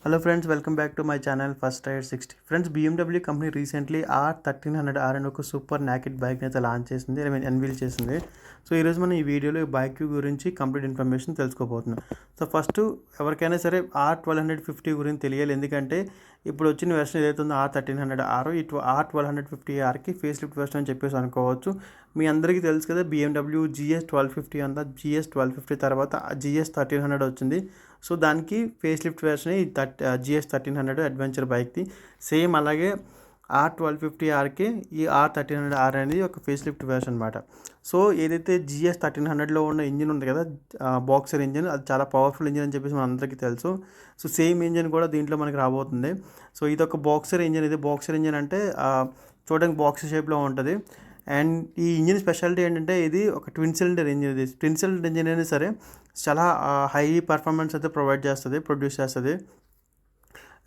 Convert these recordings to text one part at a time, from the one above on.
Hello friends, welcome back to my channel First Tire 60. Friends, BMW company recently R1300R అని ఒక super నాకెడ్ bike అయితే launch చేసింది, unveil చేసింది. So ఈరోజు మనం ఈ వీడియోలో ఈ బైక్ గురించి కంప్లీట్ ఇన్ఫర్మేషన్ తెలుసుకోబోతున్నాం. సో ఫస్ట్ ఎవరికైనా సరే R1250 గురించి తెలియాలి, ఎందుకంటే ఇప్పుడు వచ్చిన వెర్షన్ ఏదైతే ఉందో R1300R, ఈ R1250Rకి ఫేస్ లిఫ్ట్ వెర్షన్ అని చెప్పేసి అనుకోవచ్చు. మీ అందరికీ తెలుసు కదా, BMW GS 1250 అంతా GS 1250 తర్వాత GS 1300 వచ్చింది. సో దానికి ఫేస్ లిఫ్ట్ వెర్షన్ ఈ GS 1300 అడ్వెంచర్ బైక్ది. సేమ్ అలాగే R1250Rకి ఈ R1300R అనేది ఒక ఫేస్ లిఫ్ట్ వెర్షన్ అనమాట. సో ఏదైతే GS 1300లో ఉన్న ఇంజిన్ ఉంది కదా, బాక్సర్ ఇంజిన్, అది చాలా పవర్ఫుల్ ఇంజిన్ అని చెప్పేసి మన అందరికీ తెలుసు. సో సేమ్ ఇంజిన్ కూడా దీంట్లో మనకి రాబోతుంది. సో ఇది ఒక బాక్సర్ ఇంజిన్. ఇది బాక్సర్ ఇంజిన్ అంటే చూడడానికి బాక్సర్ షేప్లో ఉంటుంది. అండ్ ఈ ఇంజిన్ స్పెషాలిటీ ఏంటంటే ఇది ఒక ట్విన్ సిలిండర్ ఇంజిన్. ఇది ట్విన్ సిలిండర్ ఇంజిన్ అయినా సరే చాలా హై పర్ఫార్మెన్స్ అయితే ప్రొడ్యూస్ చేస్తుంది.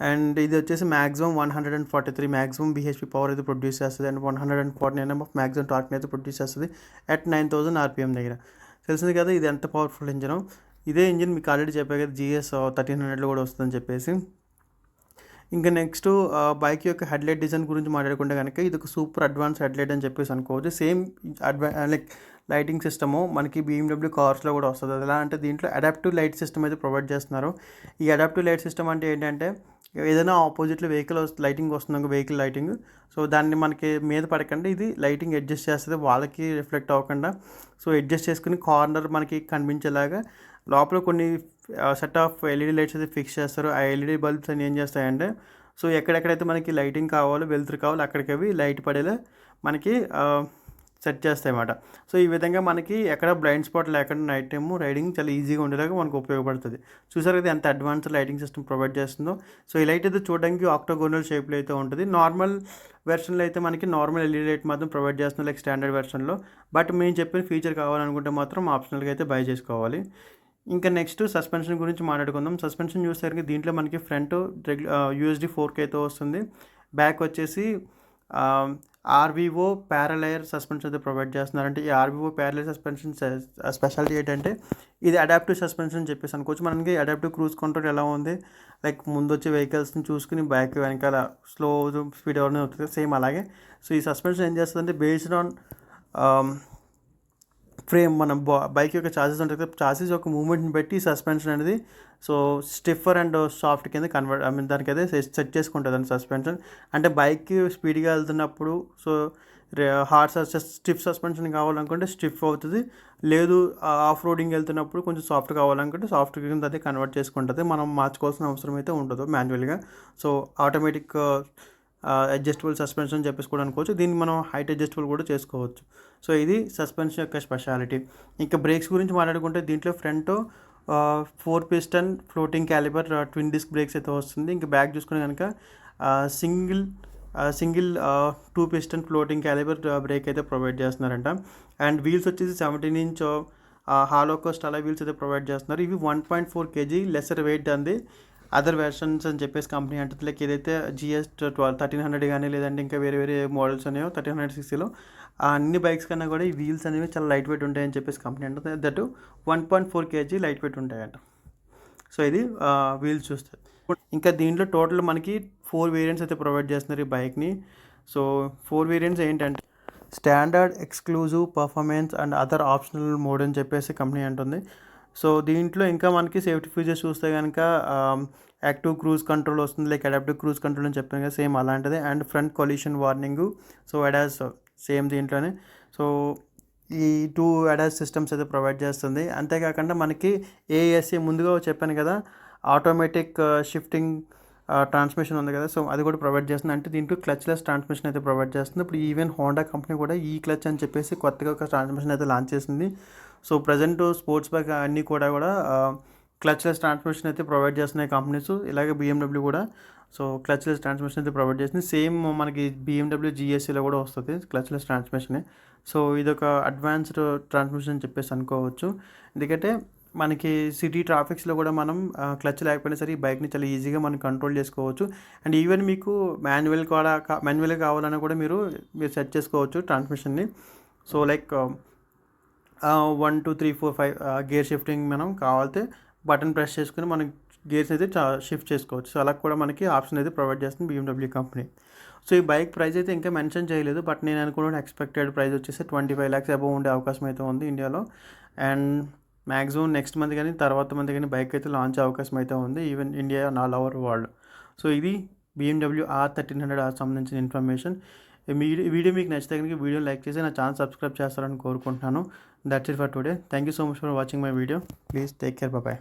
అండ్ ఇది వచ్చేసి మ్యాక్సిమం 143 మ్యాక్సిమం BHP పవర్ అయితే ప్రొడ్యూస్ చేస్తుంది. అండ్ 140 Nm ఆఫ్ మ్యాక్సిమం టార్క్ని అయితే ప్రొడ్యూస్ చేస్తుంది అట్ 9000 RPM దగ్గర. తెలిసింది కదా ఇది ఎంత పవర్ఫుల్ ఇంజిన్. ఇదే ఇంజిన్ మీకు ఆల్రెడీ చెప్పాను కదా, GS 1300లో కూడా వస్తుందని చెప్పేసి. ఇంకా నెక్స్ట్ బైక్ యొక్క హెడ్లైట్ డిజైన్ గురించి మాట్లాడుకుంటే కనుక ఇది ఒక సూపర్ అడ్వాన్స్ హెడ్లైట్ అని చెప్పేసి అనుకోవచ్చు. సేమ్ లైక్ లైటింగ్ సిస్టము మనకి BMW కార్స్లో కూడా వస్తుంది. అది ఎలా అంటే దీంట్లో అడాప్టివ్ లైట్ సిస్టమ్ అయితే ప్రొవైడ్ చేస్తున్నారు. ఈ అడాప్టివ్ లైట్ సిస్టమ్ అంటే ఏంటంటే ఏదైనా ఆపోజిట్లో లైటింగ్ వస్తుంది, వెహికల్ లైటింగ్. సో దాన్ని మనకి మీద పడకుండా ఇది లైటింగ్ అడ్జస్ట్ చేస్తుంది, వాళ్ళకి రిఫ్లెక్ట్ అవ్వకుండా. సో అడ్జస్ట్ చేసుకుని కార్నర్ మనకి కనిపించేలాగా లోపల కొన్ని సెట్ ఆఫ్ LED లైట్స్ అయితే ఫిక్స్ చేస్తారు. ఆ LED బల్బ్స్ అని ఏం చేస్తాయంటే, సో ఎక్కడెక్కడైతే మనకి లైటింగ్ కావాలో, వెలుతురు కావాలో అక్కడికి అవి లైట్ పడేలా మనకి సెట్ చేస్తాయి అన్నమాట. సో ఈ విధంగా మనకి ఎక్కడ బ్లైండ్ స్పాట్ లేకుండా నైట్ టైమ్ రైడింగ్ చాలా ఈజీగా ఉండేలాగా మనకు ఉపయోగపడుతుంది. చూసారు కదా ఎంత అడ్వాన్స్ లైటింగ్ సిస్టమ్ ప్రొవైడ్ చేస్తుందో. సో ఈ లైట్ అయితే చూడడానికి ఆక్టోగోనల్ షేప్లో అయితే ఉంటుంది. నార్మల్ వెర్షన్లో అయితే మనకి నార్మల్ LED లైట్ మాత్రం ప్రొవైడ్ చేస్తుంది, లైక్ స్టాండర్డ్ వెర్షన్లో. బట్ మేము చెప్పిన ఫీచర్ కావాలనుకుంటే మాత్రం ఆప్షనల్గా అయితే బై చేసుకోవాలి. ఇంకా నెక్స్ట్ సస్పెన్షన్ గురించి మాట్లాడుకుందాం. సస్పెన్షన్ చూసేసరికి దీంట్లో మనకి ఫ్రంట్ USD 4K అయితే వస్తుంది. బ్యాక్ వచ్చేసి RVO ప్యారలైర్ సస్పెన్షన్ అయితే ప్రొవైడ్ చేస్తున్నారంటే, ఈ RVO ప్యారలైర్ సస్పెన్షన్ స్పెషాలిటీ ఏంటంటే ఇది అడాప్టివ్ సస్పెన్షన్ అని చెప్పేసి అనుకోవచ్చు. మనకి అడాప్టివ్ క్రూజ్ కంట్రోల్ ఎలా ఉంది, లైక్ ముందు వచ్చే వెహికల్స్ని చూసుకుని బ్యాక్ వెనకాల స్లో స్పీడ్ ఎవరైనా అవుతుంది, సేమ్ అలాగే. సో ఈ సస్పెన్షన్ ఏం చేస్తుందంటే బేస్డ్ ఆన్ ఫ్రేమ్, మన బైక్ యొక్క చాసెస్ ఉంటుంది కదా, చాసెస్ యొక్క మూవ్మెంట్ని బట్టి సస్పెన్షన్ అనేది సో స్టిఫర్ అండ్ సాఫ్ట్ కింద దానికైతే సెట్ చేసుకుంటుంది అండి సస్పెన్షన్. అంటే బైక్ స్పీడ్గా వెళ్తున్నప్పుడు సో స్టిఫ్ సస్పెన్షన్ కావాలనుకుంటే స్టిఫ్ అవుతుంది, లేదు ఆఫ్ రోడింగ్ వెళ్తున్నప్పుడు కొంచెం సాఫ్ట్ కావాలనుకుంటే సాఫ్ట్ కింద అయితే కన్వర్ట్ చేసుకుంటుంది. మనం మార్చుకోవాల్సిన అవసరం అయితే ఉండదు మాన్యువల్గా. సో ఆటోమేటిక్ అడ్జస్టబుల్ సస్పెన్షన్ చెప్పేసి కూడా అనుకోవచ్చు. దీన్ని మనం హైట్ అడ్జస్టబుల్ కూడా చేసుకోవచ్చు. సో ఇది సస్పెన్షన్ యొక్క స్పెషాలిటీ. ఇంకా బ్రేక్స్ గురించి మాట్లాడుకుంటే దీంట్లో front 4 piston floating caliper twin disc brakes అయితే వస్తుంది. ఇంకా బ్యాక్ చూసుకుని కనుక single 2 piston floating caliper brake అయితే ప్రొవైడ్ చేస్తున్నారంట. అండ్ వీల్స్ వచ్చేసి 17 ఇంచ్ హాలోకోస్ట్ అలా వీల్స్ అయితే ప్రొవైడ్ చేస్తున్నారు. ఇవి 1.4 kg లెసర్ వెయిట్ అంది అదర్ వెర్షన్స్ అని చెప్పేసి కంపెనీ అంటుంది. లైక్ ఏదైతే GS 1300 కానీ లేదంటే ఇంకా వేరే మోడల్స్ ఉన్నాయో 1300cc అన్ని బైక్స్ కన్నా కూడా ఈ వీల్స్ అనేవి చాలా లైట్ వెయిట్ ఉంటాయని చెప్పేసి కంపెనీ అంటుంది. దట్ 1.4 kg లైట్ వెయిట్ ఉంటాయంట. సో ఇది వీల్స్ చూస్తే. ఇంకా దీంట్లో టోటల్ మనకి 4 వేరియంట్స్ అయితే ప్రొవైడ్ చేస్తున్నారు ఈ బైక్ని. సో 4 వేరియంట్స్ ఏంటంటే standard, exclusive, performance and other optional mode అని చెప్పేసి కంపెనీ అంటుంది. సో దీంట్లో ఇంకా మనకి సేఫ్టీ ఫీచర్స్ చూస్తే కనుక యాక్టివ్ క్రూజ్ కంట్రోల్ వస్తుంది, లైక్ అడాప్టివ్ క్రూజ్ కంట్రోల్ అని చెప్పాను కదా, సేమ్ అలాంటిది. And front collision warning, so ADAS same దీంట్లోనే. సో ఈ 2 అడాస్ సిస్టమ్స్ అయితే ప్రొవైడ్ చేస్తుంది. అంతేకాకుండా మనకి ASA ముందుగా చెప్పాను కదా, ఆటోమేటిక్ షిఫ్టింగ్ ట్రాన్స్మిషన్ ఉంది కదా, సో అది కూడా ప్రొవైడ్ చేస్తుంది. అంటే దీంట్లో క్లచ్లెస్ ట్రాన్స్మిషన్ అయితే ప్రొవైడ్ చేస్తుంది. ఇప్పుడు ఈవెన్ హోండా కంపెనీ కూడా ఈ క్లచ్ అని చెప్పేసి కొత్తగా ఒక ట్రాన్స్మిషన్ అయితే లాంచ్ చేసింది. సో ప్రజెంట్ స్పోర్ట్స్ బైక్ అన్నీ కూడా క్లచ్లెస్ ట్రాన్స్మిషన్ అయితే ప్రొవైడ్ చేస్తున్నాయి కంపెనీస్. ఇలాగే BMW కూడా సో క్లచ్లెస్ ట్రాన్స్మిషన్ అయితే ప్రొవైడ్ చేస్తుంది. సేమ్ మనకి BMW GSలో కూడా వస్తుంది క్లచ్లెస్ ట్రాన్స్మిషనే. సో ఇదొక అడ్వాన్స్డ్ ట్రాన్స్మిషన్ అని చెప్పేసి అనుకోవచ్చు. ఎందుకంటే మనకి సిటీ ట్రాఫిక్స్లో కూడా మనం క్లచ్ లేకపోయినా సరే ఈ బైక్ని చాలా ఈజీగా మనం కంట్రోల్ చేసుకోవచ్చు. అండ్ ఈవెన్ మీకు మాన్యువల్గా కావాలన్నా కూడా మీరు సెట్ చేసుకోవచ్చు ట్రాన్స్మిషన్ని. సో లైక్ 1 2 3 4 5 గేర్ షిఫ్టింగ్ మనం కావాలితే బటన్ ప్రెస్ చేసుకుని మనం గేర్స్ అయితే షిఫ్ట్ చేసుకోవచ్చు. సో అలా కూడా మనకి ఆప్షన్ అయితే ప్రొవైడ్ చేస్తుంది BMW కంపెనీ. సో ఈ బైక్ ప్రైస్ అయితే ఇంకా మెన్షన్ చేయలేదు, బట్ నేను అనుకున్న ఎక్స్పెక్టెడ్ ప్రైస్ వచ్చేసి 25 lakhs అబోవ్ ఉండే అవకాశం అయితే ఉంది ఇండియాలో. అండ్ మ్యాక్సిమం నెక్స్ట్ మంత్ కానీ తర్వాత మంత్ కానీ బైక్ అయితే లాంచ్ అవకాశం అయితే ఉంది, even India and all over world. So ఇది BMW R1300R సంబంధించిన ఇన్ఫర్మేషన్. వీడియో మీకు నచ్చితే కనుక వీడియో లైక్ చేసి నా ఛానల్ సబ్స్క్రైబ్ చేస్తారని కోరుకుంటున్నాను. That's it for today. Thank you so much for watching my video. Please take care. Bye.